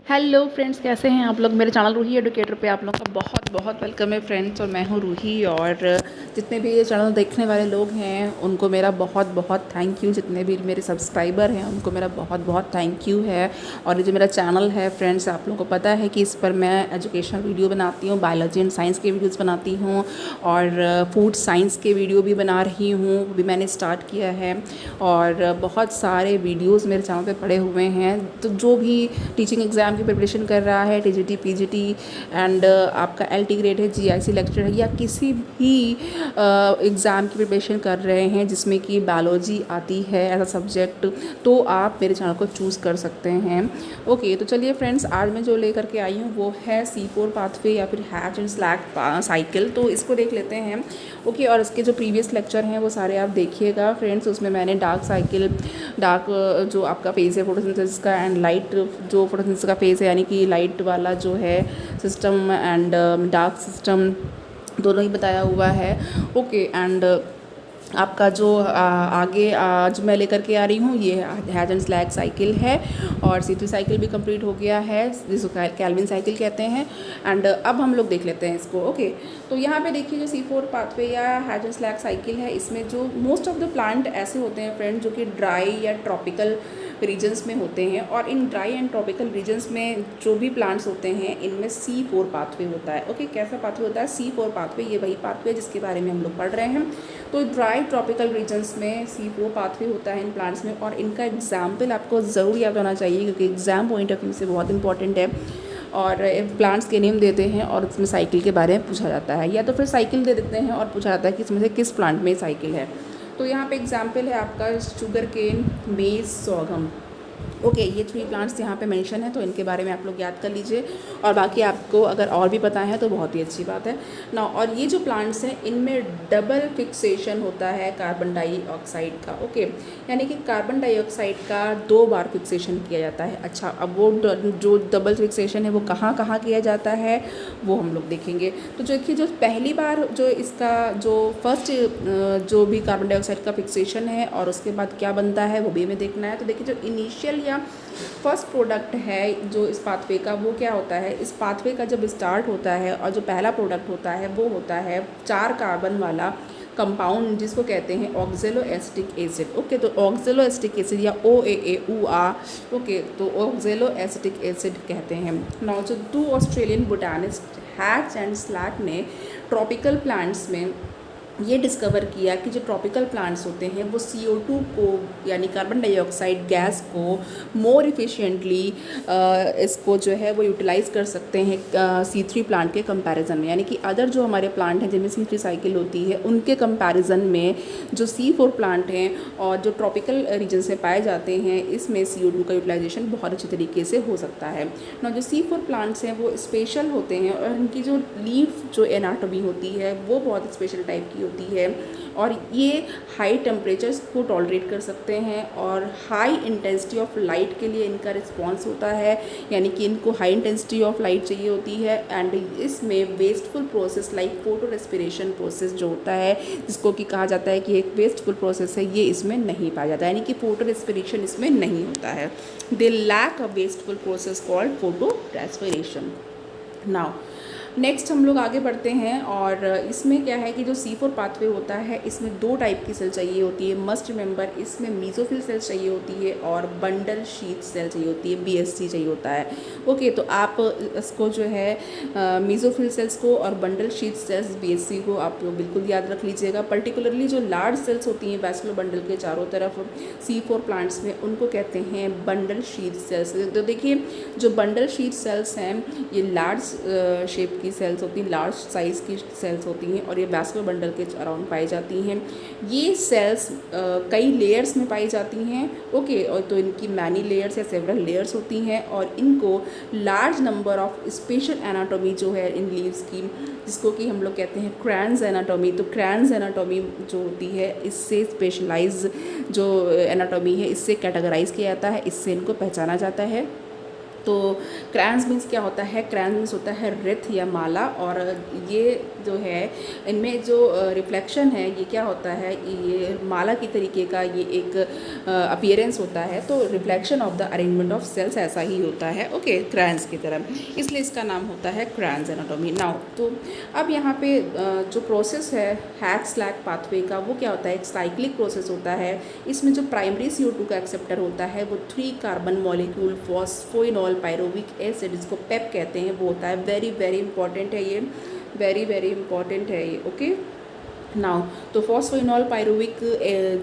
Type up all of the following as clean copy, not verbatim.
Hello friends, कैसे हैं आप लोग। मेरे चैनल रूही एडुकेटर पे आप लोग का बहुत बहुत वेलकम है फ्रेंड्स। और मैं हूँ रूही। और जितने भी ये चैनल देखने वाले लोग हैं उनको मेरा बहुत बहुत थैंक यू। जितने भी मेरे सब्सक्राइबर हैं उनको मेरा बहुत बहुत थैंक यू है। और ये जो मेरा चैनल है फ्रेंड्स, आप लोगों को पता है कि इस पर मैं एजुकेशनल वीडियो बनाती हूँ, बायोलॉजी एंड साइंस के वीडियोज़ बनाती हूँ और फूड साइंस के वीडियो भी बना रही हूँ। भी मैंने स्टार्ट किया है और बहुत सारे वीडियोज़ मेरे चैनल पर पड़े हुए हैं। तो जो भी टीचिंग एग्ज़ाम की प्रिपरेशन कर रहा है, टीजीटी पीजीटी एंड आपका एलटी ग्रेड है, जीआईसी लेक्चर है, या किसी भी एग्ज़ाम की प्रिपरेशन कर रहे हैं जिसमें कि बायोलॉजी आती है एज अ सब्जेक्ट, तो आप मेरे चैनल को चूज़ कर सकते हैं। ओके, तो चलिए फ्रेंड्स, आज मैं जो लेकर के आई हूँ वो है C4 पाथवे या फिर हैच एंड स्लैक साइकिल। तो इसको देख लेते हैं। ओके, और इसके जो प्रीवियस लेक्चर हैं वो सारे आप देखिएगा फ्रेंड्स। उसमें मैंने डार्क साइकिल, डार्क जो आपका पेज है फोटोसिंथेसिस का, एंड लाइट जो फोटोसिंथेसिस का पेज है यानी कि लाइट वाला जो है सिस्टम, एंड डार्क सिस्टम, दोनों ही बताया हुआ है। ओके, एंड आपका जो आगे आज मैं लेकर के आ रही हूँ ये हैच एंड स्लैग साइकिल है। और C3 साइकिल भी कंप्लीट हो गया है, जिसको कैल्विन साइकिल कहते हैं। एंड अब हम लोग देख लेते हैं इसको। ओके, तो यहाँ पे देखिए जो C4 पाथवे या हैच एंड स्लैग साइकिल है, इसमें जो मोस्ट ऑफ द प्लांट ऐसे होते हैं फ्रेंड जो कि ड्राई या ट्रॉपिकल रीजन्स में होते हैं। और इन ड्राई एंड ट्रॉपिकल रीजन्स में जो भी प्लांट्स होते हैं इनमें C4 पाथवे होता है। ओके, कैसा पाथवे होता है? C4 पाथवे, ये वही पाथवे जिसके बारे में हम लोग पढ़ रहे हैं। तो ड्राई ट्रॉपिकल रीजन्स में C4 पाथवे होता है इन प्लांट्स में। और इनका एग्जाम्पल आपको ज़रूर याद होना चाहिए क्योंकि एग्ज़ाम पॉइंट ऑफ व्यू से बहुत इंपॉर्टेंट है। और प्लांट्स के नेम देते हैं और उसमें साइकिल के बारे में पूछा जाता है, या तो फिर साइकिल दे देते हैं और पूछा जाता है कि इसमें से किस प्लांट में साइकिल है। तो यहाँ पे एग्जाम्पल है आपका शुगर केन, मेज, सोगम। ओके, ये 3 प्लांट्स यहाँ पे मेंशन है, तो इनके बारे में आप लोग याद कर लीजिए। और बाकी आपको अगर और भी पता है तो बहुत ही अच्छी बात है ना। और ये जो प्लांट्स हैं इनमें डबल फिक्सेशन होता है कार्बन डाइऑक्साइड का। ओके, यानी कि कार्बन डाइऑक्साइड का 2 बार फिक्सेशन किया जाता है। अच्छा, अब वो जो डबल फिक्सेशन है वो कहाँ कहाँ किया जाता है वो हम लोग देखेंगे। तो देखिए, जो पहली बार जो इसका जो फर्स्ट जो भी कार्बन डाइऑक्साइड का फिक्सेशन है और उसके बाद क्या बनता है वो भी हमें देखना है। तो देखिए, जो इनिशियल या फर्स्ट प्रोडक्ट है जो इस पाथवे का, वो क्या होता है? इस पाथवे का जब स्टार्ट होता है और जो पहला प्रोडक्ट होता है वो होता है 4 कार्बन वाला कंपाउंड जिसको कहते हैं ऑक्जेलो एसिटिक एसिड। ओके, तो ऑक्जेलो एसिटिक एसिड या OAA। ओके, तो ऑक्जेलो एसिटिक एसिड कहते हैं। नाउ जो 2 Australian botanist hatch and slack ने ट्रॉपिकल प्लांट्स में ये डिस्कवर किया कि जो ट्रॉपिकल प्लांट्स होते हैं वो CO2 को यानी कार्बन डाइऑक्साइड गैस को मोर इफ़िशिएंटली इसको जो है वो यूटिलाइज़ कर सकते हैं C3 प्लांट के कंपैरिजन में। यानी कि अदर जो हमारे प्लांट हैं जिनमें C3 साइकिल होती है उनके कंपैरिजन में जो C4 प्लांट हैं और जो ट्रॉपिकल रीजन से पाए जाते हैं इसमें CO2 का यूटिलाइजेशन बहुत अच्छे तरीके से हो सकता है ना। जो C4 प्लांट्स हैं वो स्पेशल होते हैं और उनकी जो लीफ जो एनाटॉमी होती है वो बहुत स्पेशल टाइप की होती है। और ये हाई टेम्परेचर्स को टॉलरेट कर सकते हैं और हाई इंटेंसिटी ऑफ लाइट के लिए इनका रिस्पॉन्स होता है, यानी कि इनको हाई इंटेंसिटी ऑफ लाइट चाहिए होती है। एंड इसमें wasteful process like photo respiration process जो होता है, जिसको कि कहा जाता है कि एक वेस्टफुल प्रोसेस है, ये इसमें नहीं पाया जाता, यानी कि फोटो रेस्पिरेशन इसमें नहीं होता है। They lack a wasteful process called photorespiration. Now next हम लोग आगे बढ़ते हैं। और इसमें क्या है कि जो C4 पाथवे होता है इसमें 2 टाइप की सेल चाहिए होती है। मस्ट रिमेंबर, इसमें मीजोफिल सेल चाहिए होती है और बंडल शीथ सेल चाहिए होती है, BSC चाहिए होता है। ओके, तो आप इसको जो है मीजोफिल सेल्स को और बंडल शीथ सेल्स BSC को आप लोग बिल्कुल याद रख लीजिएगा। पर्टिकुलरली जो लार्ज सेल्स होती हैं वैस्कुलर बंडल के चारों तरफ C4 प्लांट्स में, उनको कहते हैं बंडल शीथ सेल्स। तो देखिए, जो बंडल शीथ सेल्स हैं ये लार्ज शेप की सेल्स होती हैं, लार्ज साइज़ की सेल्स होती हैं और ये वैस्कुलर बंडल के अराउंड पाई जाती हैं। ये सेल्स कई लेयर्स में पाई जाती हैं। ओके, और तो इनकी मैनी लेयर्स या सेवरल लेयर्स होती हैं और इनको large number of special anatomy जो है इन लीव्स की, जिसको कि हम लोग कहते हैं क्रैन्स एनाटॉमी। तो क्रैन्स एनाटॉमी जो होती है इससे स्पेशलाइज जो एनाटॉमी है इससे कैटेगराइज किया जाता है, इससे इनको पहचाना जाता है। तो क्रैंस मीन्स क्या होता है, क्रैंस मीन्स होता है रिथ या माला, और ये जो है इनमें जो रिफ्लेक्शन है ये क्या होता है, ये माला की तरीके का ये एक अपीयरेंस होता है, तो reflection of the arrangement of cells ऐसा ही होता है, ओके, क्रैंस की तरह, इसलिए इसका नाम होता है क्रैंस एनाटॉमी। नाउ तो अब यहाँ पे जो प्रोसेस है हैक-स्लैक पाथवे का, वो क्या होता है, एक साइक्लिक प्रोसेस होता है। इसमें जो प्राइमरी CO2 का एक्सेप्टर होता है वो 3 carbon molecule phosphoenol pyruvic acid, जिसको पेप कहते हैं, वो होता है। वेरी वेरी इंपॉर्टेंट है ये, वेरी वेरी इंपॉर्टेंट है ये, ओके। नाउ तो फॉस्फोइनॉल पायरुविक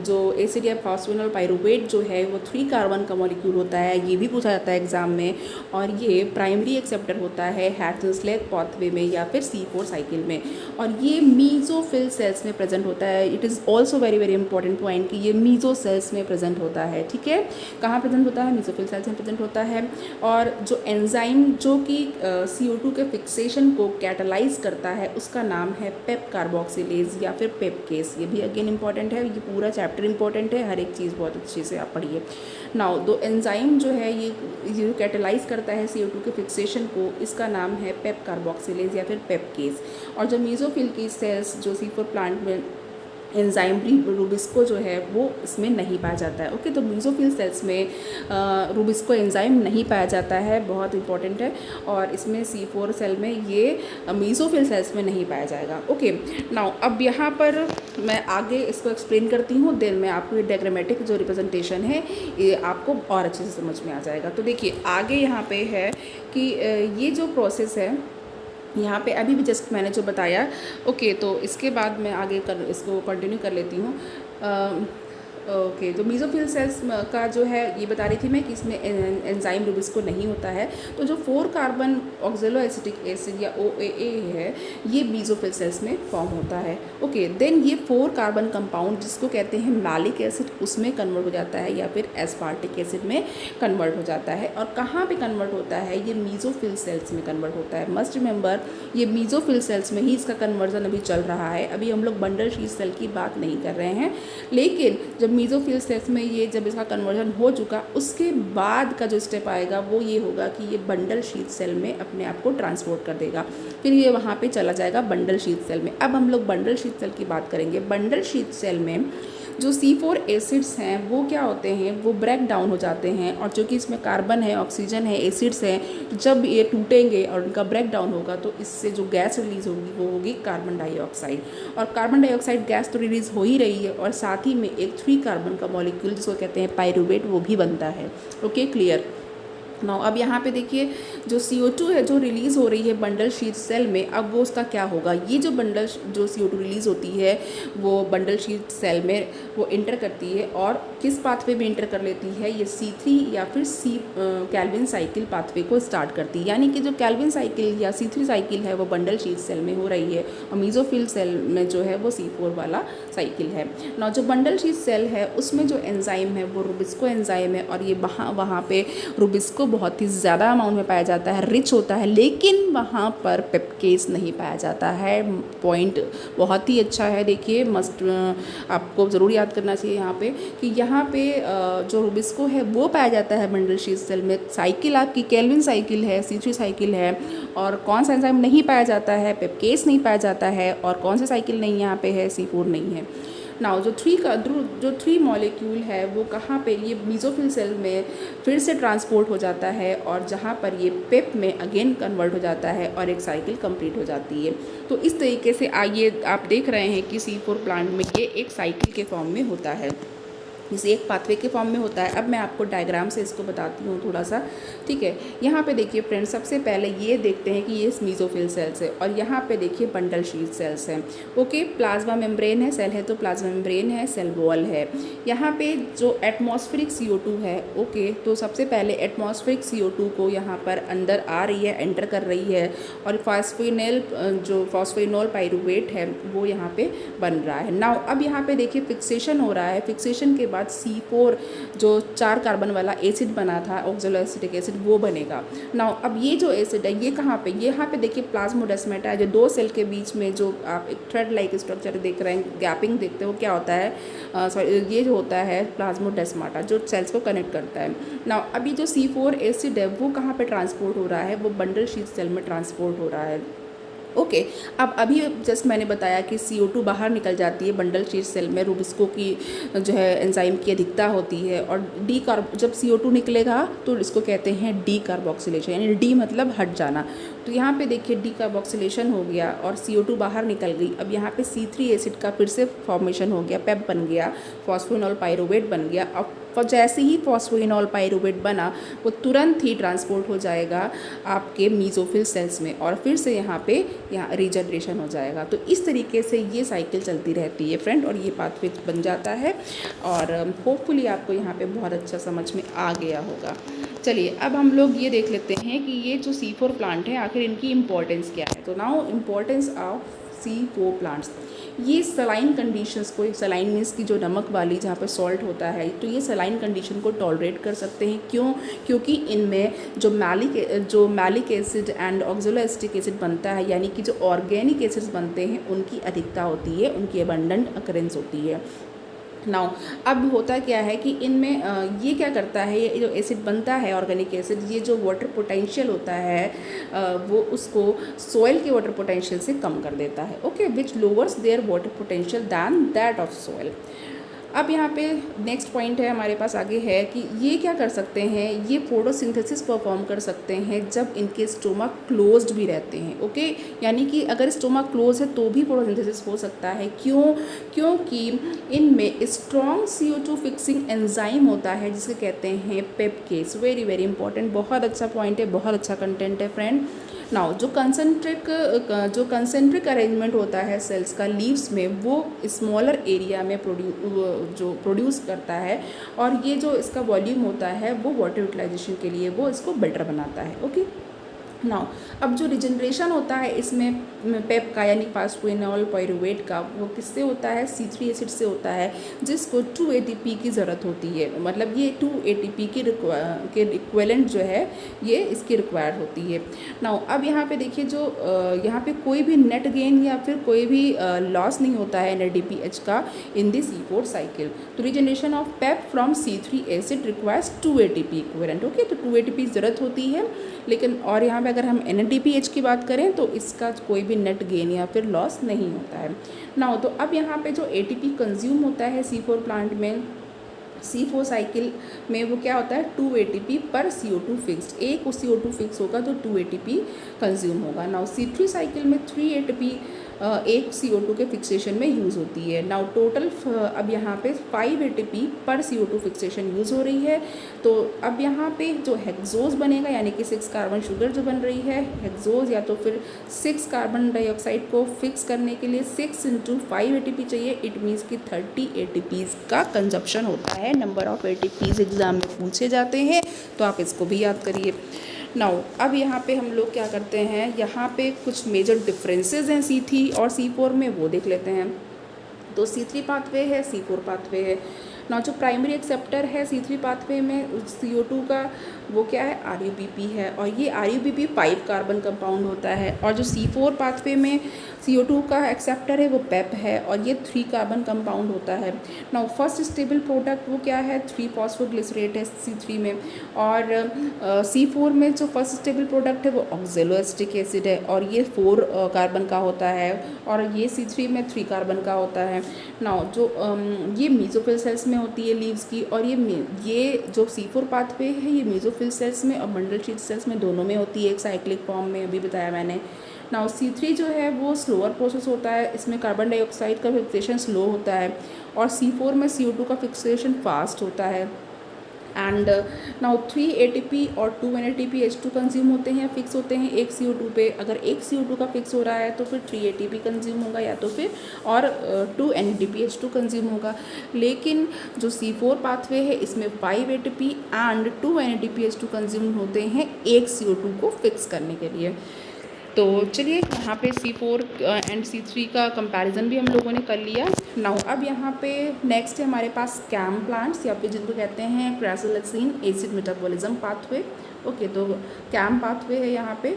जो एसिड या फॉस्फोइनॉल पायरुवेट जो है वो 3 कार्बन का मॉलिक्यूल होता है, ये भी पूछा जाता है एग्जाम में, और ये प्राइमरी एक्सेप्टर होता है हैक-स्लैक पाथवे में या फिर C4 साइकिल में, और ये मीजोफिल सेल्स में प्रेजेंट होता है। It is also very very important point कि ये मीजो सेल्स में प्रेजेंट होता है, ठीक है। कहाँ प्रेजेंट होता है, मीजोफिल सेल्स में प्रेजेंट होता है। और जो एंजाइम जो कि CO2 के फिक्सेशन को कैटालाइज करता है उसका नाम है पेप कार्बोक्सिलेज या फिर पेप केस, ये भी अगेन इंपॉर्टेंट है, ये पूरा चैप्टर इंपॉर्टेंट है, हर एक चीज़ बहुत अच्छे से आप पढ़िए। नाउ दो एंजाइम जो है ये कैटालाइज करता है CO2 के फिक्सेशन को, इसका नाम है पेप कार्बोक्सिलेज या फिर पेप केस। और जो मीजोफिल की सेल्स जो C4 प्लांट में एंजाइम रूबिस्को जो है वो इसमें नहीं पाया जाता है, ओके। तो मीजोफिल सेल्स में रूबिस्को एंजाइम नहीं पाया जाता है, बहुत इंपॉर्टेंट है, और इसमें C4 सेल में ये मीजोफिल सेल्स में नहीं पाया जाएगा, ओके। नाउ अब यहाँ पर मैं आगे इसको एक्सप्लेन करती हूँ, देन मैं आपको ये डायग्रामेटिक जो रिप्रेजेंटेशन है ये आपको और अच्छे से समझ में आ जाएगा। तो देखिए आगे यहाँ पे है कि ये जो प्रोसेस है यहाँ पे अभी भी जस्ट मैंने जो बताया, ओके, तो इसके बाद मैं आगे इसको कंटिन्यू कर लेती हूँ। ओके, तो मीजोफिल सेल्स का जो है ये बता रही थी मैं कि इसमें एंजाइम रूबिस्को नहीं होता है। तो जो 4 कार्बन ऑक्जेलो एसिटिक एसिड या OAA है ये मीजोफिल सेल्स में फॉर्म होता है, ओके। देन ये 4 कार्बन कंपाउंड जिसको कहते हैं मैलिक एसिड उसमें कन्वर्ट हो जाता है या फिर एस्पार्टिक एसिड में कन्वर्ट हो जाता है। और कहाँ पे कन्वर्ट होता है, ये मीजोफिल सेल्स में कन्वर्ट होता है। मस्ट रिमेंबर ये मीजोफिल सेल्स में ही इसका कन्वर्जन अभी चल रहा है, अभी हम लोग बंडल शीथ सेल की बात नहीं कर रहे हैं। लेकिन जब मीजोफिल सेल्स में ये जब इसका कन्वर्जन हो चुका उसके बाद का जो स्टेप आएगा वो ये होगा कि ये बंडल शीथ सेल में अपने आप को ट्रांसपोर्ट कर देगा, फिर ये वहाँ पे चला जाएगा बंडल शीथ सेल में। अब हम लोग बंडल शीथ सेल की बात करेंगे। बंडल शीथ सेल में जो C4 एसिड्स हैं वो क्या होते हैं, वो ब्रेक डाउन हो जाते हैं, और जो कि इसमें कार्बन है, ऑक्सीजन है, एसिड्स हैं, जब ये टूटेंगे और उनका ब्रेक डाउन होगा तो इससे जो गैस रिलीज़ होगी वो होगी कार्बन डाइऑक्साइड। और कार्बन डाइऑक्साइड गैस तो रिलीज़ हो ही रही है, और साथ ही में एक 3 कार्बन का मॉलिक्यूल जिसको कहते हैं पायरुवेट वो भी बनता है, ओके, क्लियर। नाउ अब यहाँ पे देखिए जो CO2 है जो रिलीज़ हो रही है बंडल शीथ सेल में, अब वो उसका क्या होगा, ये जो CO2 रिलीज़ होती है वो बंडल शीथ सेल में वो इंटर करती है, और किस पाथवे में इंटर कर लेती है, ये C3 या फिर कैल्विन साइकिल पाथवे को स्टार्ट करती है। यानी कि जो कैल्विन साइकिल या C3 साइकिल है वो बंडल शीथ सेल में हो रही है, और मीजोफिल सेल में जो है वो C4 वाला साइकिल है। नाउ जो बंडल शीथ सेल है उसमें जो एंजाइम है वो रूबिस्को एंजाइम है, और ये वहाँ पे रूबिस्को बहुत ही ज़्यादा अमाउंट में पाया जाता है, रिच होता है, लेकिन वहाँ पर पेपकेस नहीं पाया जाता है। पॉइंट बहुत ही अच्छा है, देखिए मस्ट आपको ज़रूर याद करना चाहिए यहाँ पे कि यहाँ पे जो रूबिस्को है वो पाया जाता है बंडल शीथ सेल में। साइकिल आपकी कैल्विन साइकिल है, C3 साइकिल है, और कौन सा एंजाइम नहीं पाया जाता है, पेपकेस नहीं पाया जाता है, और कौन सा साइकिल नहीं यहाँ पे है, C4 नहीं है। नाउ जो 3 मॉलिक्यूल है वो कहाँ पे, ये मीजोफिल सेल में फिर से ट्रांसपोर्ट हो जाता है, और जहाँ पर ये पेप में अगेन कन्वर्ट हो जाता है और एक साइकिल कंप्लीट हो जाती है। तो इस तरीके से आइए आप देख रहे हैं कि C4 प्लांट में ये एक साइकिल के फॉर्म में होता है, इसे एक पाथवे के फॉर्म में होता है। अब मैं आपको डायग्राम से इसको बताती हूँ थोड़ा सा, ठीक है। यहाँ पे देखिए फ्रेंड्स, सबसे पहले ये देखते हैं कि ये मीजोफिल सेल्स है, और यहाँ पे देखिए बंडल शीथ सेल्स हैं, ओके। प्लाज्मा मेम्ब्रेन है, सेल है तो प्लाज्मा मेम्ब्रेन है, सेल वॉल है। यहाँ पे जो एटमॉस्फेरिक CO2 है, ओके, तो सबसे पहले एटमॉस्फेरिक CO2 को यहाँ पर अंदर आ रही है, एंटर कर रही है, और फॉस्फोइनॉल पायरुवेट है वो यहाँ पे बन रहा है। नाउ अब यहाँ पे देखिए फिक्सेशन हो रहा है, फिक्सेशन के बाद C4 जो 4 कार्बन वाला एसिड बना था ऑक्सैलोएसिटिक एसिड वो बनेगा। नाउ अब ये जो एसिड है ये कहाँ पे, यहाँ पे देखिए प्लाज्मोडेस्माटा है, जो 2 सेल के बीच में जो आप एक थ्रेड लाइक स्ट्रक्चर देख रहे हैं, गैपिंग देखते हो, क्या होता है, सॉरी ये जो होता है प्लाज्मोडेस्माटा जो सेल्स को कनेक्ट करता है। नाउ अभी जो C4 एसिड है वो कहाँ पे ट्रांसपोर्ट हो रहा है, वो बंडल शीथ सेल में ट्रांसपोर्ट हो रहा है। ओके अब अभी जस्ट मैंने बताया कि CO2 बाहर निकल जाती है बंडल शीथ सेल में, रुबिस्को की जो है एंजाइम की अधिकता होती है, और जब CO2 निकलेगा तो इसको कहते हैं डी कार्बोक्सिलेशन, यानी डी मतलब हट जाना। तो यहाँ पे देखिए डी कार्बोक्सिलेशन हो गया और CO2 बाहर निकल गई। अब यहाँ पे C3 एसिड का फिर से फॉर्मेशन हो गया, पेप बन गया, फॉस्फोइनॉल पाइरुवेट बन गया। अब जैसे ही फॉस्फोइनॉल पाइरुवेट बना वो तुरंत ही ट्रांसपोर्ट हो जाएगा आपके मीजोफिल सेल्स में, और फिर से यहाँ रीजनरेशन हो जाएगा। तो इस तरीके से ये साइकिल चलती रहती है फ्रेंड, और ये पाथवे बन जाता है। और होपफुली आपको यहाँ पे बहुत अच्छा समझ में आ गया होगा। चलिए अब हम लोग ये देख लेते हैं कि ये जो C4 प्लांट है आखिर इनकी इम्पोर्टेंस क्या है। तो now importance of C4 plants, ये सलाइन कंडीशंस को, सलाइन मीन्स की जो नमक वाली जहाँ पर सॉल्ट होता है, तो ये सलाइन कंडीशन को टॉलरेट कर सकते हैं। क्यों? क्योंकि इनमें जो malic acid and oxaloacetic acid बनता है, यानी कि जो ऑर्गेनिक एसिड्स बनते हैं उनकी अधिकता होती है, उनकी अबंडेंट अकरेंस होती है। नाउ अब होता क्या है कि इनमें ये क्या करता है, ये जो एसिड बनता है ऑर्गेनिक एसिड, ये जो वाटर पोटेंशियल होता है वो उसको सॉइल के वाटर पोटेंशियल से कम कर देता है। Okay, which lowers their water potential than that of soil. अब यहाँ पे नेक्स्ट पॉइंट है हमारे पास आगे है कि ये क्या कर सकते हैं, ये फोटोसिंथेसिस परफॉर्म कर सकते हैं जब इनके स्टोमक क्लोज्ड भी रहते हैं। ओके, यानी कि अगर स्टोमक क्लोज है तो भी फोटोसिंथेसिस हो सकता है। क्यों? क्योंकि इनमें स्ट्रॉन्ग CO2 फिक्सिंग एंजाइम होता है जिसके कहते हैं पेपकेस। वेरी वेरी इंपॉर्टेंट, बहुत अच्छा पॉइंट है, बहुत अच्छा कंटेंट है फ्रेंड। नाउ जो कंसेंट्रिक अरेंजमेंट होता है सेल्स का लीव्स में, वो स्मॉलर एरिया में प्रोड्यूस करता है, और ये जो इसका वॉल्यूम होता है वो वाटर यूटिलाइजेशन के लिए वो इसको बेटर बनाता है। ओके, नाउ अब जो रिजनरेशन होता है इसमें पेप का यानी फॉस्फोइनॉल पाइरुवेट का, वो किससे होता है, C3 एसिड से होता है, जिसको 2 ATP की ज़रूरत होती है। मतलब ये 2 ATP के इक्विवेलेंट जो है ये इसकी रिक्वायर्ड होती है। नाउ अब यहाँ पे देखिए जो यहाँ पे कोई भी नेट गेन या फिर कोई भी लॉस नहीं होता है NADPH का इन दी C4 साइकिल। तो regeneration of Pep from C3 acid requires 2 ATP equivalent. Okay, तो 2 ATP ज़रूरत होती है, लेकिन और यहाँ पे अगर हम NADPH की बात करें तो इसका कोई भी नेट गेन या फिर लॉस नहीं होता है। नाउ तो अब यहाँ पे जो ATP कंज्यूम होता है C4 प्लांट में, C4 साइकिल में वो क्या होता है, 2 ATP पर CO2 फिक्स्ड। एक CO2 फिक्स होगा तो 2 ATP कंज्यूम होगा। नाउ C3 साइकिल में 3 ATP एक CO2 के फिक्सेशन में यूज़ होती है। नाउ टोटल अब यहाँ पे 5 ATP पर CO2 फिक्सेशन यूज़ हो रही है। तो अब यहाँ पे जो हेक्सोज बनेगा, यानी कि 6 कार्बन शुगर जो बन रही है हेक्सोज, या तो फिर 6 कार्बन डाइऑक्साइड को फिक्स करने के लिए 6 × 5 ATP चाहिए। इट मीन्स कि 30 ATPs का कंजप्शन होता है। नंबर ऑफ ATPs एग्जाम में पूछे जाते हैं, तो आप इसको भी याद करिए। नाउ अब यहाँ पे हम लोग क्या करते हैं, यहाँ पे कुछ मेजर डिफरेंसेस हैं C3 और C4 में, वो देख लेते हैं। तो C3 पाथवे है, C4 पाथवे है। ना जो प्राइमरी एक्सेप्टर है C3 पाथवे में CO2 का, वो क्या है, RUBP है, और ये RUBP 5 कार्बन कंपाउंड होता है। और जो C4 पाथवे में CO2 का एक्सेप्टर है वो पेप है, और ये 3 कार्बन कंपाउंड होता है। नाउ फर्स्ट स्टेबल प्रोडक्ट वो क्या है, 3 फॉस्फोग्लिसरेट है C3 में, और C4 में जो फर्स्ट स्टेबल प्रोडक्ट है वो ऑक्सैलोएसिटिक एसिड है, और ये 4 कार्बन का होता है, और ये C3 में 3 कार्बन का होता है। नाउ जो ये मीजोफिल सेल्स में होती है लीव्स की, और ये जो C4 पाथवे है ये मीजोफिल सेल्स में और बंडल शीथ सेल्स में दोनों में होती है, एक साइक्लिक फॉर्म में, अभी बताया मैंने। नाउ C3 जो है वो स्लोअर प्रोसेस होता है, इसमें कार्बन डाइऑक्साइड का फिक्सेशन स्लो होता है, और C4 में CO2 का फिक्सेशन फास्ट होता है। एंड नाउ 3 ATP और 2 NADPH2 कंज्यूम होते हैं, फिक्स होते हैं एक CO2 पे। अगर एक CO2 का फिक्स हो रहा है तो फिर 3 ATP कंज्यूम होगा, या तो फिर और 2 NADPH2 कंज्यूम होगा। लेकिन जो C4 पाथवे है इसमें 5 ATP एंड 2 NADPH2 कंज्यूम होते हैं एक CO2 को फिक्स करने के लिए। तो चलिए यहाँ पे C4 एंड C3 का कंपैरिजन भी हम लोगों ने कर लिया। नाउ अब यहाँ पे नेक्स्ट है हमारे पास कैम प्लांट्स या फिर जिनको कहते हैं क्रेसोलिसिन एसिड मेटाबॉलिज्म पाथवे। ओके, तो कैम पाथवे है यहाँ पे।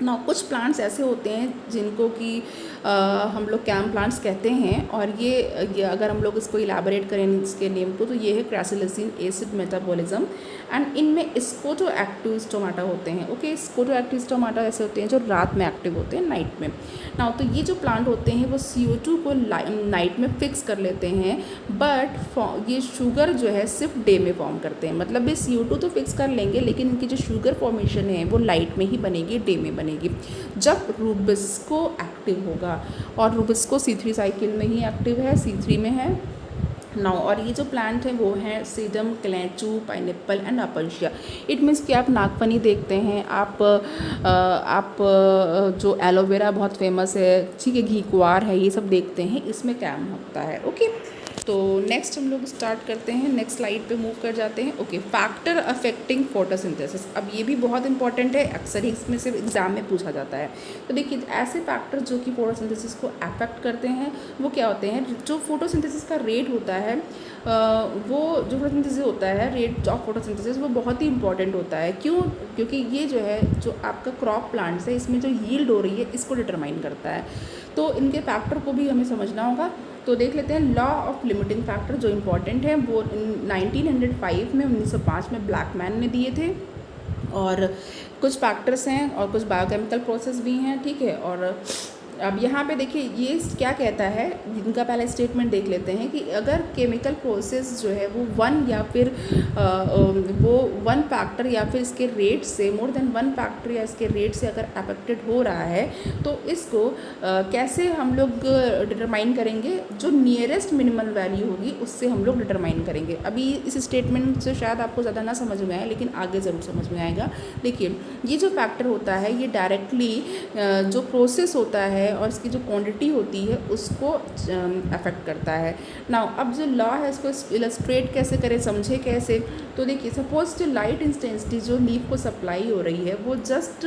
ना कुछ प्लांट्स ऐसे होते हैं जिनको कि हम लोग कैम प्लांट्स कहते हैं, और ये अगर हम लोग इसको इलाबोरेट करें इसके नेम को, तो ये है क्रेसोलिसिन एसिड मेटाबॉलिज्म। एंड इनमें स्कोटो एक्टिव स्टोमाटा होते हैं। ओके, स्कोटो एक्टिव स्टोमाटा ऐसे होते हैं जो रात में एक्टिव होते हैं, नाइट में। ना तो ये जो प्लांट होते हैं वो CO2 को नाइट में फिक्स कर लेते हैं, बट ये शुगर जो है सिर्फ डे में फॉर्म करते हैं। मतलब ये CO2 तो फिक्स कर लेंगे, लेकिन इनकी जो शुगर फॉर्मेशन है वो लाइट में ही बनेगी, डे में बनेगी जब रूबिस्को एक्टिव होगा। और रूबिस्को C3 साइकिल में ही एक्टिव है, C3 में है। नाउ और ये जो प्लांट है वो है सीडम, क्लेचू, पाइनएप्पल एंड अपल्शिया। इट मीन्स कि आप नागफनी देखते हैं, आप जो एलोवेरा बहुत फेमस है, ठीक है, घीकुआर है, ये सब देखते हैं, इसमें कैम होता है। ओके, तो नेक्स्ट हम लोग स्टार्ट करते हैं, नेक्स्ट स्लाइड पे मूव कर जाते हैं। Okay, factor affecting photosynthesis. अब ये भी बहुत इंपॉर्टेंट है, अक्सर ही इसमें से एग्जाम में पूछा जाता है। तो देखिए, ऐसे फैक्टर जो कि फोटोसिंथेसिस को अफेक्ट करते हैं वो क्या होते हैं। जो फोटोसिंथेसिस का रेट होता है, वो जो फोटोसिंथेसिस होता है, रेट ऑफ फोटोसिंथेसिस, वो बहुत ही इंपॉर्टेंट होता है। क्यों? क्योंकि ये जो है, जो आपका क्रॉप प्लांट्स है, इसमें जो यील्ड हो रही है इसको डिटरमाइन करता है। तो इनके फैक्टर को भी हमें समझना होगा। तो देख लेते हैं लॉ ऑफ लिमिटिंग फैक्टर जो इम्पॉर्टेंट है, वो 1905 में 1905 में ब्लैकमैन ने दिए थे। और कुछ फैक्टर्स हैं और कुछ बायोकेमिकल प्रोसेस भी हैं, ठीक है। और अब यहाँ पे देखिए ये क्या कहता है, इनका पहला स्टेटमेंट देख लेते हैं कि अगर केमिकल प्रोसेस जो है वो वन या फिर वो वन फैक्टर या फिर इसके रेट से, मोर देन वन फैक्टर या इसके रेट से अगर अफेक्टेड हो रहा है, तो इसको कैसे हम लोग डिटरमाइन करेंगे। जो नियरेस्ट मिनिमल वैल्यू होगी उससे हम लोग डिटरमाइन करेंगे। अभी इस स्टेटमेंट से शायद आपको ज़्यादा ना समझ में आए, लेकिन आगे ज़रूर समझ में आएगा। देखिए, ये जो फैक्टर होता है ये डायरेक्टली जो प्रोसेस होता है और इसकी जो क्वांटिटी होती है उसको अफेक्ट करता है। नाउ अब जो लॉ है इसको इलस्ट्रेट कैसे करें, समझे कैसे। तो देखिए, सपोज जो लाइट इंटेंसिटी जो लीफ को सप्लाई हो रही है वो जस्ट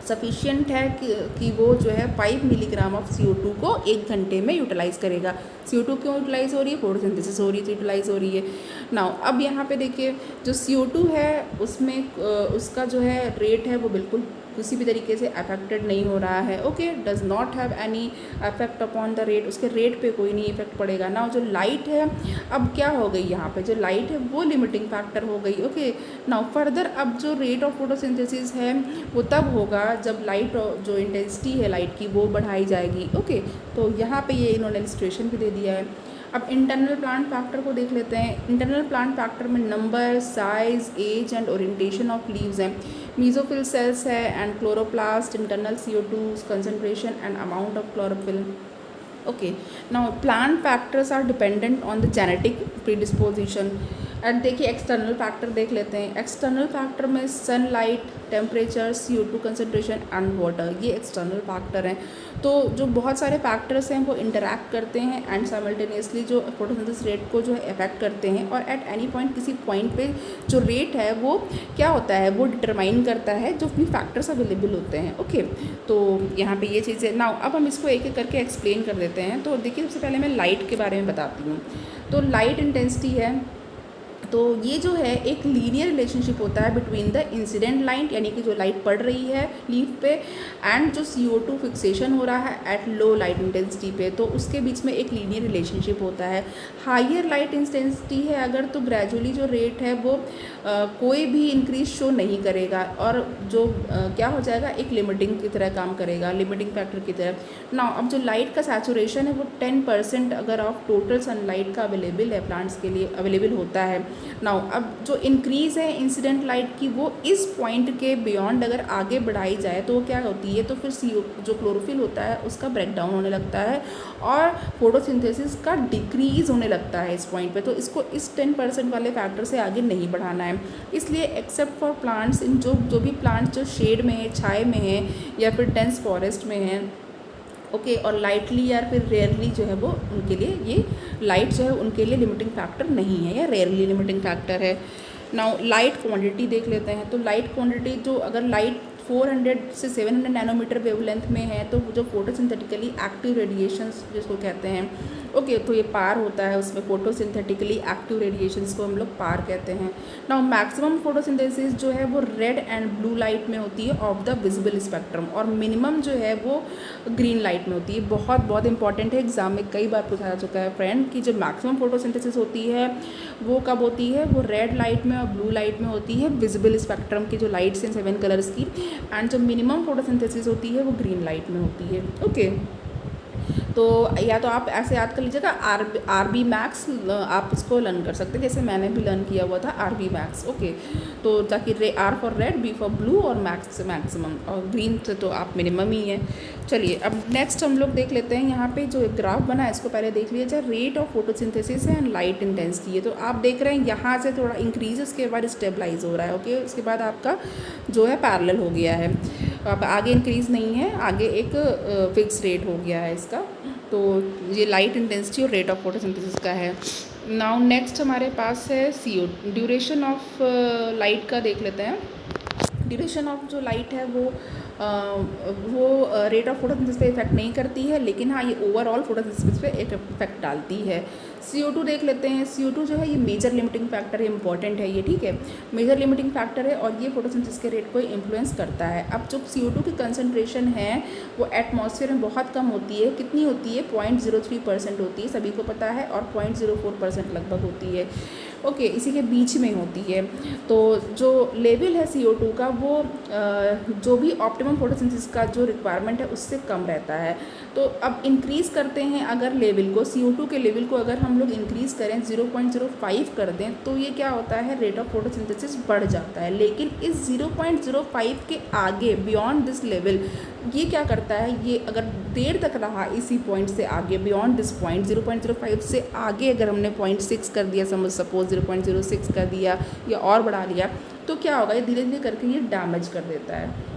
सफिशिएंट है कि वो जो है 5 मिलीग्राम ऑफ CO2 को 1 घंटे में यूटिलाइज़ करेगा। CO2 क्यों यूटिलाइज़ हो रही है? फोटोसिंथेसिस हो रही है तो यूटिलाइज़ हो रही है। नाउ अब यहाँ पे देखिए, जो CO2 है उसमें उसका जो है रेट है वो बिल्कुल किसी भी तरीके से अफेक्टेड नहीं हो रहा है। Okay, does not have any affect upon the rate, उसके रेट पे कोई नहीं इफेक्ट पड़ेगा ना। जो लाइट है, अब क्या हो गई यहाँ पे, जो लाइट है वो लिमिटिंग फैक्टर हो गई। ओके, नाउ फर्दर अब जो रेट ऑफ फोटोसिंथेसिस है वो तब होगा जब लाइट जो इंटेंसिटी है लाइट की वो बढ़ाई जाएगी। ओके, तो यहाँ पे ये इन्होंने इलस्ट्रेशन भी दे दिया है। अब इंटरनल प्लांट फैक्टर को देख लेते हैं। इंटरनल प्लांट फैक्टर में number, size, age and orientation of leaves हैं, मीजोफिल सेल्स है and chloroplast, internal CO2 concentration and amount of chlorophyll. Okay, now plant factors are dependent on the genetic predisposition. And देखिए, external factor देख लेते हैं। External factor में sunlight, temperature, CO2 concentration and water, ये external factor हैं। तो जो बहुत सारे फैक्टर्स हैं वो इंटरैक्ट करते हैं एंड साइमल्टेनियसली जो फोटोसिंथेसिस रेट को जो है अफेक्ट करते हैं। और एट एनी पॉइंट, किसी पॉइंट पे जो रेट है वो क्या होता है, वो डिटरमाइन करता है जो भी फैक्टर्स अवेलेबल होते हैं। ओके, तो यहाँ पे ये चीज़ें। नाउ अब हम इसको एक एक करके एक्सप्लेन कर देते हैं। तो देखिए, सबसे पहले मैं लाइट के बारे में बताती हूँ। तो लाइट इंटेंसिटी है, तो ये जो है एक लीनियर रिलेशनशिप होता है बिटवीन द इंसिडेंट लाइट, यानी कि जो लाइट पड़ रही है लीफ पे, एंड जो CO2 फिक्सेशन हो रहा है एट लो लाइट इंटेंसिटी पे, तो उसके बीच में एक लीनियर रिलेशनशिप होता है। हायर लाइट इंटेंसिटी है अगर, तो ग्रेजुअली जो रेट है वो कोई भी इंक्रीज शो नहीं करेगा, और जो क्या हो जाएगा, एक लिमिटिंग की तरह काम करेगा, लिमिटिंग फैक्टर की तरह। नाउ अब जो लाइट का सैचुरेशन है वो 10% अगर ऑफ टोटल सनलाइट का अवेलेबल है प्लांट्स के लिए अवेलेबल होता है। नाउ अब जो इंक्रीज़ है इंसिडेंट लाइट की वो इस पॉइंट के बियॉन्ड अगर आगे बढ़ाई जाए तो वो क्या होती है, तो फिर जो क्लोरोफिल होता है उसका ब्रेक डाउन होने लगता है और फोटोसिंथेसिस का डिक्रीज़ होने लगता है इस पॉइंट पे। तो इसको इस 10% वाले फैक्टर से आगे नहीं बढ़ाना है। इसलिए एक्सेप्ट फॉर प्लांट्स, इन जो भी प्लांट्स जो शेड में है, छाए में है या फिर डेंस फॉरेस्ट में है, ओके, और लाइटली या फिर रेयरली जो है वो उनके लिए ये लाइट जो है उनके लिए लिमिटिंग फैक्टर नहीं है या रेयरली लिमिटिंग फैक्टर है। नाउ लाइट क्वांटिटी देख लेते हैं। तो लाइट क्वांटिटी, जो अगर लाइट 400 से 700 नैनोमीटर वेवलेंथ में है, तो जो फोटोसिंथेटिकली एक्टिव रेडिएशंस जिसको कहते हैं, ओके, तो ये पार होता है उसमें फोटोसिंथेटिकली एक्टिव रेडिएशंस को हम लोग पार कहते हैं। नाउ मैक्सिमम फोटोसिंथेसिस जो है वो रेड एंड ब्लू लाइट में होती है ऑफ द विजिबल स्पेक्ट्रम, और मिनिमम जो है वो ग्रीन लाइट में होती है। बहुत बहुत इंपॉर्टेंट है, एग्जाम में कई बार पूछा जा चुका है फ्रेंड कि जो मैक्सिमम फोटोसिंथेसिस होती है वो कब होती है, वो रेड लाइट में और ब्लू लाइट में होती है, विजिबल स्पेक्ट्रम की जो लाइट्स हैं 7 कलर्स की, एंड जो मिनिमम फोटोसिंथेसिस होती है वो ग्रीन लाइट में होती है। ओके, तो या तो आप ऐसे याद कर लीजिएगा, आर बी मैक्स आप उसको लर्न कर सकते हैं, जैसे मैंने भी लर्न किया हुआ था आर बी मैक्स। ओके, तो ताकि R for red, B for blue और मैक्स मैक्सिमम, और ग्रीन से तो आप मिनिमम ही है। चलिए अब नेक्स्ट हम लोग देख लेते हैं, यहाँ पे जो ग्राफ बना है इसको पहले देख लिया जाए। रेट ऑफ फोटोसिंथेसिस है एंड लाइट इंटेंसिटी है, तो आप देख रहे हैं यहाँ से थोड़ा इंक्रीज, उसके बाद स्टेबलाइज हो रहा है। ओके, उसके बाद आपका जो है पैरेलल हो गया है, अब आगे इंक्रीज़ नहीं है, आगे एक फिक्स रेट हो गया है इसका। तो ये लाइट इंटेंसिटी और रेट ऑफ फोटोसिंथेसिस का है। नाउ नेक्स्ट हमारे पास है CO, ड्यूरेशन ऑफ लाइट का देख लेते हैं। ड्यूरेशन ऑफ जो लाइट है वो रेट ऑफ फोटोसिंथेसिस पे इफेक्ट नहीं करती है, लेकिन हाँ ये ओवरऑल फोटोसिंथेसिस पे एक इफेक्ट डालती है। CO2 देख लेते हैं। CO2 जो है ये मेजर लिमिटिंग फैक्टर है, इंपॉर्टेंट है ये, ठीक है, मेजर लिमिटिंग फैक्टर है और ये फोटोसिंथेसिस के रेट को इन्फ्लुएंस करता है। अब जो CO2 की कंसनट्रेशन है वो एटमॉस्फेयर में बहुत कम होती है, कितनी होती है, 0.03% होती है, सभी को पता है, और 0.04% लगभग होती है। ओके, इसी के बीच में होती है। तो जो लेवल है CO2 का वो जो भी ऑप्टिमम फोटोसिंथेसिस का जो रिक्वायरमेंट है उससे कम रहता है। तो अब इंक्रीज़ करते हैं अगर लेवल को, CO2 के लेवल को अगर हम लोग इंक्रीज़ करें 0.05 कर दें, तो ये क्या होता है, रेट ऑफ फोटोसिंथेसिस बढ़ जाता है। लेकिन इस 0.05 के आगे, बियॉन्ड दिस लेवल, ये क्या करता है, ये अगर देर तक रहा इसी पॉइंट से आगे, बियॉन्ड दिस पॉइंट 0.05 से आगे अगर हमने 0.6 कर दिया, सपोज 0.06 कर दिया या और बढ़ा लिया, तो क्या होगा, ये धीरे धीरे करके ये डैमेज कर देता है।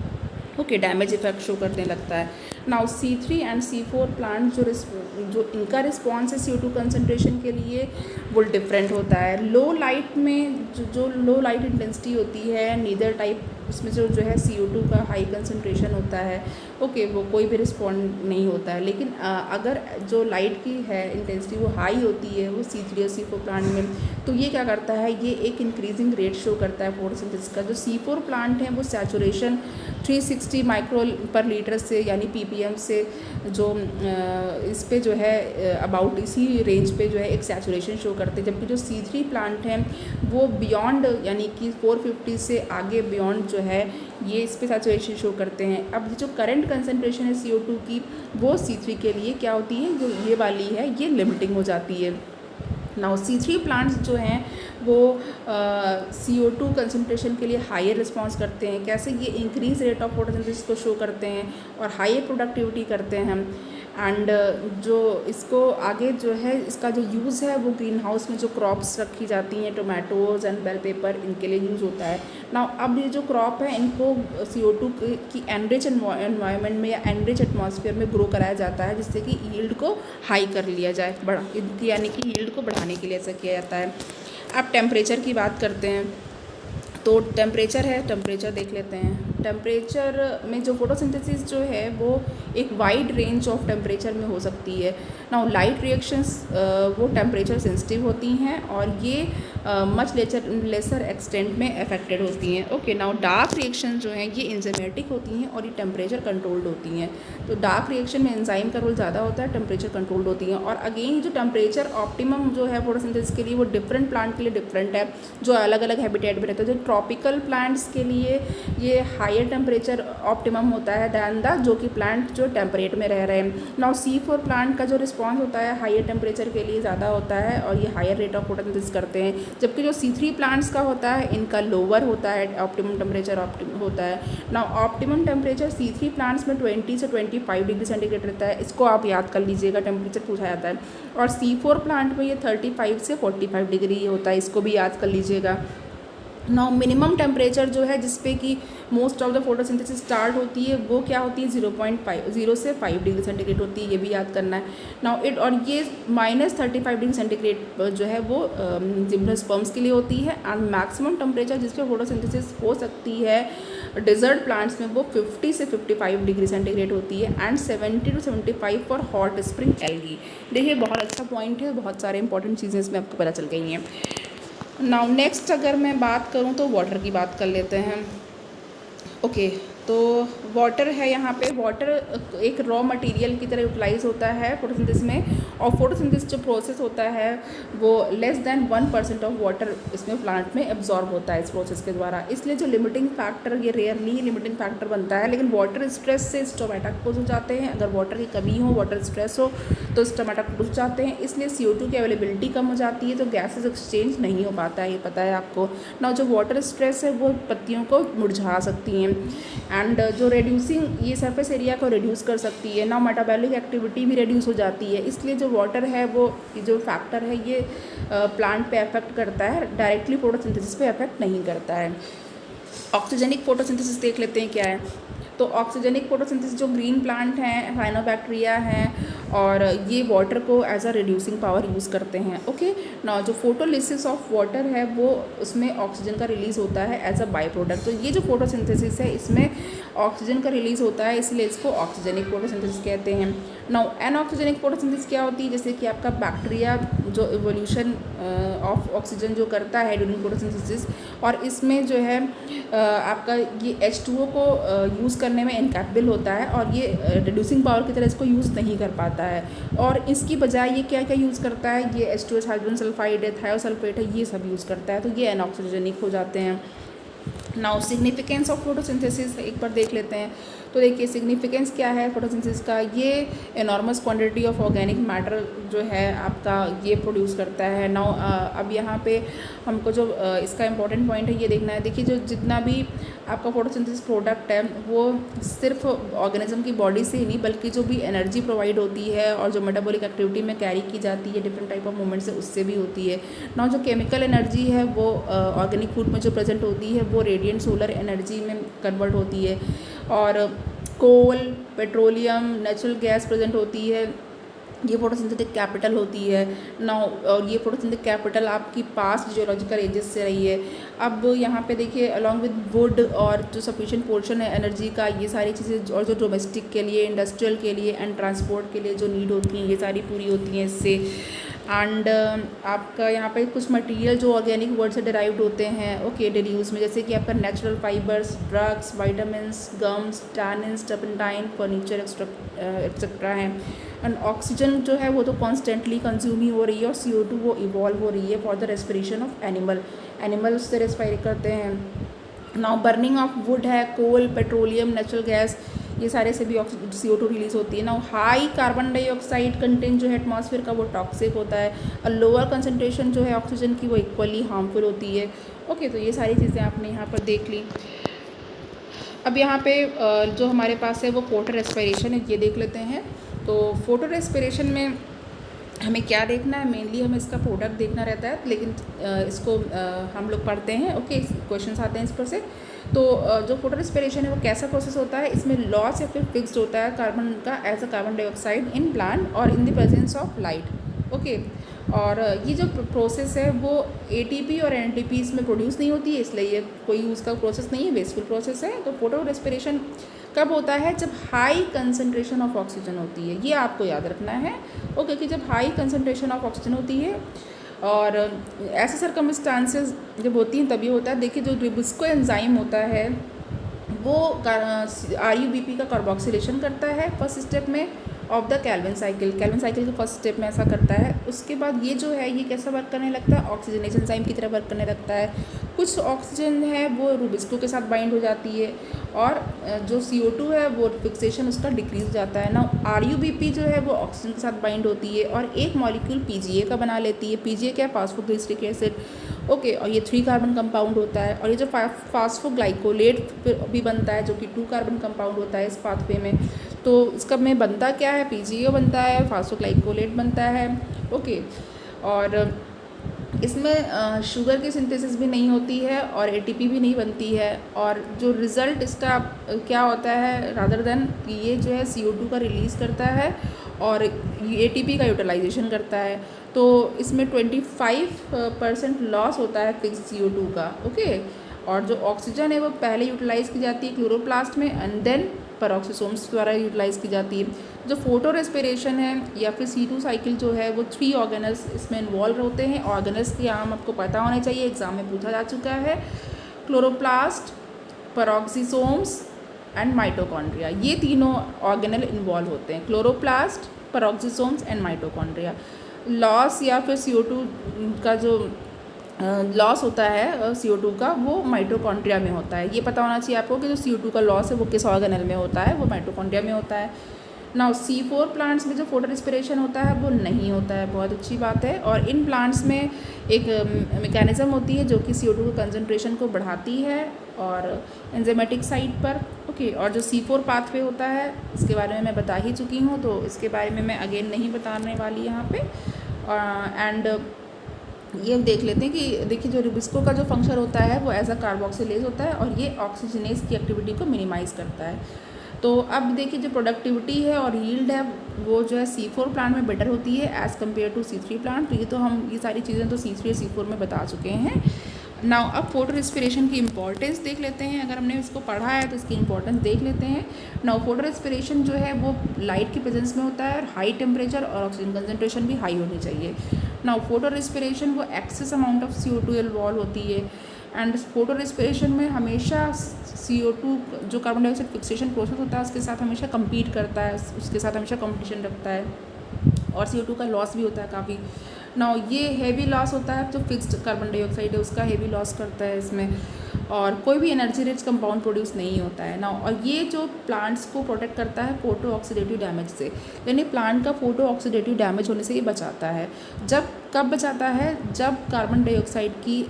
ओके, डैमेज इफेक्ट शो करने लगता है। Now C3 and C4 plant जो इनका रिस्पॉन्स है CO2 कंसनट्रेशन के लिए वो डिफरेंट होता है। लो लाइट में जो लो लाइट इंटेंसिटी होती है, नीदर टाइप, उसमें जो है CO2 का हाई कंसनट्रेशन होता है, ओके, वो कोई भी रिस्पॉन्ड नहीं होता है। लेकिन अगर जो लाइट की है इंटेंसिटी वो हाई होती है, वो C3 और C4 प्लांट में, तो ये क्या करता है, ये एक इंक्रीजिंग रेट शो करता है फोटोसिंथेसिस का। जो C4 प्लांट है वो सैचुरेशन 360 माइक्रो पर लीटर से, यानी ppm से, जो इस पे जो है अबाउट इसी रेंज पे जो है एक सैचुरेशन शो करते हैं। जबकि जो C3 प्लांट हैं वो बियॉन्ड, यानी कि 450 से आगे बियॉन्ड जो है ये इस पे सैचुरेशन शो करते हैं। अब जो करंट कंसनट्रेशन है CO2 की वो C3 के लिए क्या होती है, जो ये वाली है, ये लिमिटिंग हो जाती है। नाउ C3 प्लांट्स जो हैं वो CO2 कंसनट्रेशन के लिए हायर रिस्पॉन्स करते हैं। कैसे, ये इंक्रीज रेट ऑफ फोटोसिंथेसिस को शो करते हैं और हायर प्रोडक्टिविटी करते हैं। एंड जो इसको आगे जो है इसका जो यूज़ है वो ग्रीन हाउस में जो क्रॉप्स रखी जाती हैं, टोमेटोज़ एंड बेल पेपर, इनके लिए यूज़ होता है। नाउ अब ये जो क्रॉप है इनको CO2 की एनरिच एनवायरनमेंट में या एनरिच एटमॉस्फेयर में ग्रो कराया जाता है, जिससे कि यील्ड को हाई कर लिया जाए, यानी कि यील्ड को बढ़ाने के लिए ऐसा किया जाता है। अब टेम्परेचर की बात करते हैं, तो टेम्परेचर है, टेम्परेचर देख लेते हैं। टेम्परेचर में जो फोटोसिंथेसिस जो है वो एक वाइड रेंज ऑफ टेम्परेचर में हो सकती है। नाउ लाइट रिएक्शंस वो टेम्परेचर सेंसिटिव होती हैं और ये मच लेसर एक्सटेंट में अफेक्टेड होती हैं। ओके, नाउ डार्क रिएक्शन जो हैं ये इंजाइमेटिक होती हैं और ये टेम्परेचर कंट्रोल्ड होती हैं। तो डार्क रिएक्शन में एंजाइम का रोल ज़्यादा होता है, टेम्परेचर कंट्रोल्ड होती हैं। और अगेन जो टेम्परेचर ऑप्टिमम जो है फोटोसिंथेसिस के लिए वो डिफरेंट प्लांट के लिए डिफरेंट है, जो अलग अलग हैबिटेट में रहते हैं। जो ट्रॉपिकल प्लांट्स के लिए ये हायर टेम्परेचर ऑप्टिमम होता है दैन द जो कि प्लांट जो टेम्परेट में रह रहे हैं। नाउ C4 प्लांट का जो रिस्पॉन्स होता है हायर टेम्परेचर के लिए ज़्यादा होता है और ये हायर रेट ऑफ फोटोसिंथेसिस करते हैं। जबकि जो C3 प्लांट्स का होता है इनका लोअर होता है, ऑप्टिमम टेम्परेचर होता है। Now optimum temperature C3 plants में 20 से 25 डिग्री सेंटीग्रेड रहता है, इसको आप याद कर लीजिएगा, टेम्परेचर पूछा जाता है। और C4 प्लांट में ये 35 से 45 डिग्री होता है, इसको भी याद कर लीजिएगा। नाउ मिनिमम टेम्परेचर जो है जिस पे कि most of the photosynthesis start होती है वो क्या होती है, 0 से 5 डिग्री सेंटीग्रेड होती है, ये भी याद करना है। नाउ और ये -35 डिग्री सेंटीग्रेड जो है वो जिम्नोस्पर्म्स के लिए होती है। एंड मैक्सिमम टेम्परेचर जिस पे फोटोसिंथेसिस हो सकती है डिज़र्ट प्लांट्स में वो 50 से 55 डिग्री सेंटीग्रेड होती है and 70 to 75 for hot spring algae. देखिए बहुत अच्छा पॉइंट है, बहुत सारे इंपॉर्टेंट चीज़ें इसमें आपको पता चल गई हैं। नाउ नेक्स्ट अगर मैं बात करूँ तो वाटर की बात कर लेते हैं। ओके, तो वाटर है यहाँ पे। वाटर एक रॉ मटेरियल की तरह यूटिलाइज होता है फोटोसिंथेसिस में, और फोटोसिंथेसिस जो प्रोसेस होता है वो लेस देन 1% ऑफ वाटर इसमें प्लांट में एब्जॉर्ब होता है इस प्रोसेस के द्वारा। इसलिए जो लिमिटिंग फैक्टर, ये रेयरली लिमिटिंग फैक्टर बनता है, लेकिन वाटर स्ट्रेस से स्टोमेटा क्लोज हो जाते हैं। अगर वाटर की कमी हो, वाटर स्ट्रेस हो, तो स्टोमेटा क्लोज जाते हैं, इसलिए CO2 की अवेलेबिलिटी कम हो जाती है, तो गैसेज एक्सचेंज नहीं हो पाता है, ये पता है आपको ना। जो वाटर स्ट्रेस है वो पत्तियों को मुरझा सकती हैं, एंड जो रिड्यूसिंग ये सरफेस एरिया को रिड्यूस कर सकती है ना। मेटाबॉलिक एक्टिविटी भी रिड्यूस हो जाती है, इसलिए जो वाटर है वो जो फैक्टर है ये प्लांट पे अफेक्ट करता है, डायरेक्टली फोटोसिंथेसिस पे अफेक्ट नहीं करता है। ऑक्सीजनिक फोटोसिंथेसिस देख लेते हैं क्या है। तो ऑक्सीजनिक फोटोसिंथेसिस जो ग्रीन प्लांट हैं, साइनोबैक्टीरिया हैं, और ये वाटर को as a reducing power use करते हैं। ओके ना, जो फोटोलिसिस ऑफ वाटर है वो उसमें ऑक्सीजन का रिलीज़ होता है एज अ बाई प्रोडक्ट। तो ये जो फोटोसिंथेसिस है इसमें ऑक्सीजन का रिलीज़ होता है, इसलिए इसको ऑक्सीजनिक फोटोसिंथेसिस कहते हैं। नाउ एनऑक्सीजनिक फोटोसिंथेसिस क्या होती है, जैसे कि आपका बैक्टीरिया जो इवोल्यूशन ऑफ ऑक्सीजन जो करता है ड्यूरिंग फोटोसिंथेसिस, और इसमें जो है आपका ये H2O को यूज़ करने में इनकैपेबल होता है, और ये रिड्यूसिंग पावर की तरह इसको यूज़ नहीं कर पाता है, और इसकी बजाय ये क्या क्या यूज़ करता है, ये H2S हाइड्रोजन सल्फाइड है, थायोसल्फेट है, ये सब यूज़ करता है, तो ये एनऑक्सीजनिक हो जाते हैं। नाउ सिग्निफिकेंस ऑफ फोटोसिंथेसिस एक बार देख लेते हैं। तो देखिए सिग्निफिकेंस क्या है फोटोसिंथेसिस का, ये enormous quantity of organic matter जो है आपका ये प्रोड्यूस करता है। नाउ अब यहाँ पे हमको जो इसका इंपॉर्टेंट पॉइंट है ये देखना है। देखिए जो जितना भी आपका फोटोसिंथेसिस प्रोडक्ट है वो सिर्फ ऑर्गेनिज्म की बॉडी से ही नहीं, बल्कि जो भी एनर्जी प्रोवाइड होती है और जो मेटाबॉलिक एक्टिविटी में कैरी की जाती है डिफरेंट टाइप ऑफ मूवमेंट से, उससे भी होती है। नाउ जो केमिकल एनर्जी है वो ऑर्गेनिक फूड में जो प्रेजेंट होती है वो रेडिएंट सोलर एनर्जी में कन्वर्ट होती है, और कोल, पेट्रोलियम, नेचुरल गैस प्रेजेंट होती है, ये फोटोसिंथेटिक कैपिटल होती है ना। और ये फोटोसिंथेटिक कैपिटल आपकी पास्ट जियोलॉजिकल एजेस से रही है। अब यहाँ पे देखिए अलॉन्ग विद वुड और जो सफिशिएंट पोर्शन है एनर्जी का, ये सारी चीज़ें, और जो डोमेस्टिक के लिए, इंडस्ट्रियल के लिए एंड ट्रांसपोर्ट के लिए जो नीड होती हैं ये सारी पूरी होती हैं इससे। एंड आपका यहाँ पे कुछ मटेरियल जो ऑर्गेनिक वर्ड से डिराइव्ड होते हैं ओके डेली यूज़ में, जैसे कि आपका natural fibres, drugs, vitamins, gums, tannins, turpentine, furniture etcetera हैं। एंड ऑक्सीजन जो है वो तो कॉन्स्टेंटली कंज्यूम ही हो रही है, और CO2 वो इवॉल्व हो रही है for the respiration of animal उससे रेस्पायर करते हैं। नाउ बर्निंग ऑफ वुड है, कोल, पेट्रोलियम, नेचुरल गैस, ये सारे से भी CO2 रिलीज़ होती है। Now high carbon dioxide content जो है एटमॉस्फेयर का वो टॉक्सिक होता है, और लोअर कंसनट्रेशन जो है ऑक्सीजन की वो इक्वली हार्मफुल होती है। ओके, तो ये सारी चीज़ें आपने यहाँ पर देख ली। अब यहाँ पे जो हमारे पास है वो फोटो रेस्पिरेशन है, ये देख लेते हैं। तो फोटो रेस्पिरेशन में हमें क्या देखना है, मेनली हमें इसका प्रोडक्ट देखना रहता है, लेकिन इसको हम लोग पढ़ते हैं। ओके, क्वेश्चंस आते हैं इस पर से। तो जो फोटो रेस्पिरेशन है वो कैसा प्रोसेस होता है, इसमें लॉस या फिर फिक्स्ड होता है कार्बन का as a carbon dioxide in plant और in the presence of light. Okay, और ये जो प्रोसेस है वो ATP और NTP इसमें प्रोड्यूस नहीं होती है, इसलिए ये कोई उसका प्रोसेस नहीं है, वेस्टफुल प्रोसेस है। तो फोटो रेस्पिरेशन कब होता है, जब हाई कंसनट्रेशन ऑफ ऑक्सीजन होती है, ये आपको याद रखना है। ओके, कि जब हाई कंसनट्रेशन ऑफ ऑक्सीजन होती है और ऐसे सर्कमस्टांसेस जब होती हैं तभी होता है। देखिए जो रिबुस्को एंजाइम होता है वो RUBP का कार्बोक्सिलेशन करता है फर्स्ट स्टेप में ऑफ द कैल्विन साइकिल के फर्स्ट स्टेप में ऐसा करता है। उसके बाद ये जो है ये कैसा वर्क करने लगता है, ऑक्सीजनेशन एंजाइम की तरह वर्क करने लगता है। कुछ ऑक्सीजन है वो रुबिस्को के साथ बाइंड हो जाती है, और जो CO2 है वो फिक्सेशन उसका डिक्रीज हो जाता है ना। RUBP जो है वो ऑक्सीजन के साथ बाइंड होती है और एक मॉलिक्यूल PGA का बना लेती है। PGA क्या है, फास्फोग्लिसरिक एसिड। ओके, और ये 3 कार्बन कंपाउंड होता है, और ये जो फास्फोग्लाइकोलेट भी बनता है जो कि 2 कार्बन कंपाउंड होता है इस पाथवे में। तो इसका में बनता क्या है, PGA बनता है, फास्फोग्लाइकोलेट बनता है। ओके, और इसमें शुगर की सिंथेसिस भी नहीं होती है और ATP भी नहीं बनती है, और जो रिज़ल्ट इसका क्या होता है रादर देन ये जो है CO2 का रिलीज़ करता है और ATP का यूटिलाइजेशन करता है। तो इसमें 25% लॉस होता है फिक्स CO2 का। ओके, और जो ऑक्सीजन है वो पहले यूटिलाइज़ की जाती है क्लोरोप्लास्ट में एंड देन पेरोक्सिसोम्स द्वारा यूटिलाइज़ की जाती है। जो फोटो रेस्पिरेशन है या फिर C2 साइकिल जो है वो 3 ऑर्गेनल्स इसमें इन्वॉल्व होते हैं। ऑर्गेनल्स के नाम आपको पता होने चाहिए, एग्जाम में पूछा जा चुका है। क्लोरोप्लास्ट, पेरोक्सिसोम्स एंड माइटोकॉन्ड्रिया, ये तीनों ऑर्गेनल इन्वॉल्व होते हैं। Chloroplast, peroxisomes and mitochondria. Loss या फिर CO2 का जो लॉस होता है CO2 का, वो माइटोकॉन्ड्रिया में होता है। ये पता होना चाहिए आपको कि जो CO2 का लॉस है वो किस ऑर्गेनल में होता है, वो माइटोकॉन्ड्रिया में होता है। नाउ C4 प्लांट्स में जो फोटो रेस्पिरेशन होता है वो नहीं होता है, बहुत अच्छी बात है। और इन प्लांट्स में एक मैकेनिज़्म होती है जो कि CO2 के कंसनट्रेशन को बढ़ाती है और एंजाइमेटिक साइट पर। ओके, और जो C4 पाथवे होता है इसके बारे में मैं बता ही चुकी हूँ, तो इसके बारे में मैं अगेन नहीं बताने वाली यहाँ पे। एंड ये देख लेते हैं कि देखिए जो रुबिस्को का जो फंक्शन होता है वो एज अ कार्बोक्सिलेज होता है और ये ऑक्सीजनेज की एक्टिविटी को मिनिमाइज़ करता है। तो अब देखिए जो प्रोडक्टिविटी है और यील्ड है वो जो है C4 प्लांट में बेटर होती है as compare to C3 plant. तो ये तो हम ये सारी चीज़ें तो C3 और C4 में बता चुके हैं। नाउ अब फोटो रेस्पिरेशन की इंपॉर्टेंस देख लेते हैं। अगर हमने इसको पढ़ा है तो इसकी इंपॉर्टेंस देख लेते हैं। नाउ फोटो रेस्पिरेशन जो है वो लाइट की प्रेजेंस में होता है और हाई टेम्परेचर और ऑक्सीजन कंसनट्रेशन भी हाई होनी चाहिए। नाउ फोटो रेस्पिरेशन वो excess amount of CO2 involve होती है एंड फोटो रेस्पिरेशन में हमेशा CO2 जो कार्बन डाइऑक्साइड फिक्सेशन प्रोसेस होता है उसके साथ हमेशा कम्पीट करता है, उसके साथ हमेशा कॉम्पिटिशन रखता है और CO2 का लॉस भी होता है काफ़ी। नाउ ये हैवी लॉस होता है, जो फिक्स्ड कार्बन डाइऑक्साइड है उसका हैवी लॉस करता है इसमें, और कोई भी एनर्जी रिच कंपाउंड प्रोड्यूस नहीं होता है। नाउ और ये जो प्लांट्स को प्रोटेक्ट करता है फोटो ऑक्सीडेटिव डैमेज से, यानी प्लांट का फोटो ऑक्सीडेटिव डैमेज होने से ये बचाता है। जब कब बचाता है? जब कार्बन डाइऑक्साइड की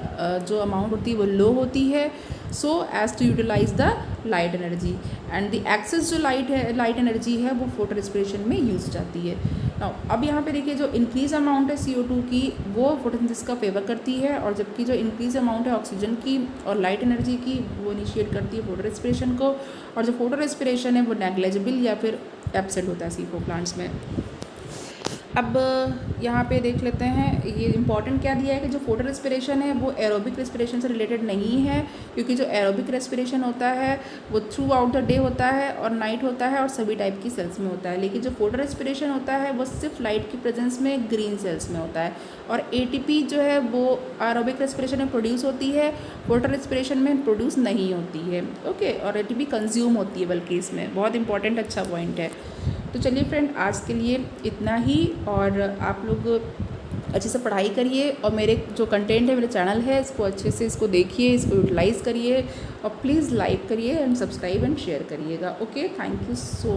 जो अमाउंट होती है वो लो होती है, so as to utilise the light energy and the excess जो लाइट एनर्जी है वो फोटो रेस्पिरेशन में यूज जाती है। नाउ अब यहाँ पे देखिए जो इंक्रीज अमाउंट है CO2 की वो फोटोसिंथेसिस का फेवर करती है, और जबकि जो इंक्रीज अमाउंट है ऑक्सीजन की और लाइट एनर्जी की वो इनिशिएट करती है फोटो रेस्पिरेशन को, और जो फोटो रेस्पिरेशन है वो नेग्लेजिबल या फिर एब्सेंट होता है C4 प्लांट्स में। अब यहाँ पे देख लेते हैं ये इंपॉर्टेंट क्या दिया है कि जो फोटो रेस्पिरेशन है वो एरोबिक रेस्पिरेशन से रिलेटेड नहीं है, क्योंकि जो एरोबिक रेस्पिरेशन होता है वो थ्रू आउट द डे होता है और नाइट होता है और सभी टाइप की सेल्स में होता है, लेकिन जो फोटो रेस्पिरेशन होता है वो सिर्फ लाइट की प्रेजेंस में ग्रीन सेल्स में होता है। और ATP जो है वो एरोबिक रेस्पिरेशन में प्रोड्यूस होती है, फोटो रेस्पिरेशन में प्रोड्यूस नहीं होती है। ओके, और ATP कंज्यूम होती है बल्कि इसमें, बहुत इंपॉर्टेंट अच्छा पॉइंट है। तो चलिए फ्रेंड, आज के लिए इतना ही, और आप लोग अच्छे से पढ़ाई करिए और मेरे जो कंटेंट है मेरे चैनल है इसको अच्छे से इसको देखिए, इसको यूटिलाइज़ करिए और प्लीज़ लाइक करिए एंड सब्सक्राइब एंड शेयर करिएगा। Okay, thank you so much.